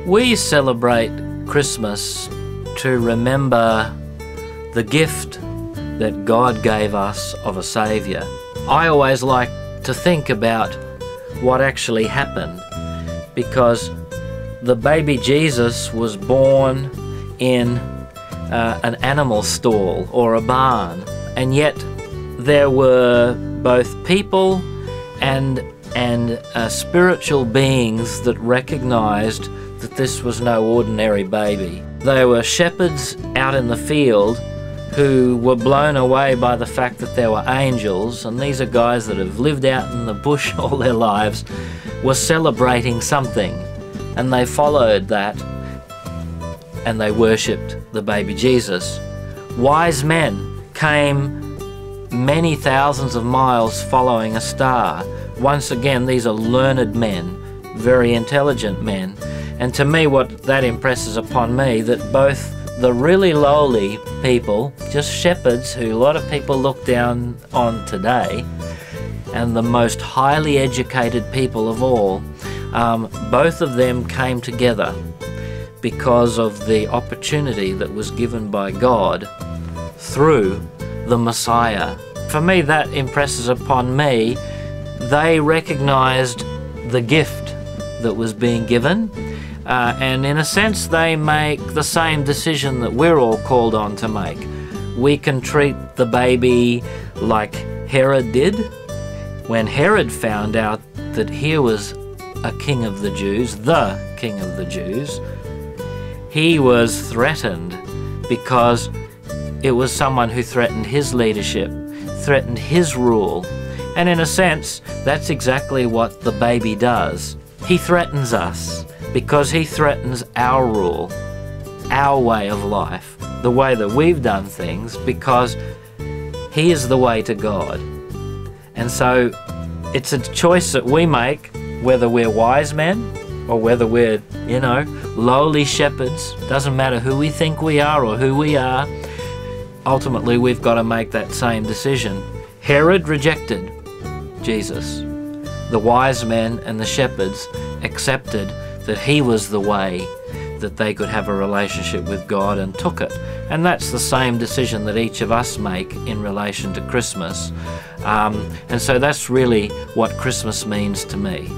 We celebrate Christmas to remember the gift that God gave us of a Saviour. I always like to think about what actually happened, because the baby Jesus was born in an animal stall or a barn, and yet there were both people and spiritual beings that recognized that this was no ordinary baby. They were shepherds out in the field who were blown away by the fact that there were angels, and these are guys that have lived out in the bush all their lives, were celebrating something, and they followed that and they worshipped the baby Jesus. Wise men came many thousands of miles following a star. Once again, these are learned men, very intelligent men, and to me what that impresses upon me, that both the really lowly people, just shepherds who a lot of people look down on today, and the most highly educated people of all, both of them came together because of the opportunity that was given by God through the Messiah. For me, that impresses upon me, they recognized the gift that was being given, and in a sense they make the same decision that we're all called on to make. We can treat the baby like Herod did. When Herod found out that here was a king of the Jews, the king of the Jews, he was threatened because it was someone who threatened his leadership, threatened his rule. And in a sense, that's exactly what the baby does. He threatens us because he threatens our rule, our way of life, the way that we've done things, because he is the way to God. And so it's a choice that we make, whether we're wise men or whether we're, lowly shepherds. Doesn't matter who we think we are or who we are. Ultimately, we've got to make that same decision. Herod rejected Jesus. The wise men and the shepherds accepted that he was the way that they could have a relationship with God, and took it. And that's the same decision that each of us make in relation to Christmas. And so that's really what Christmas means to me.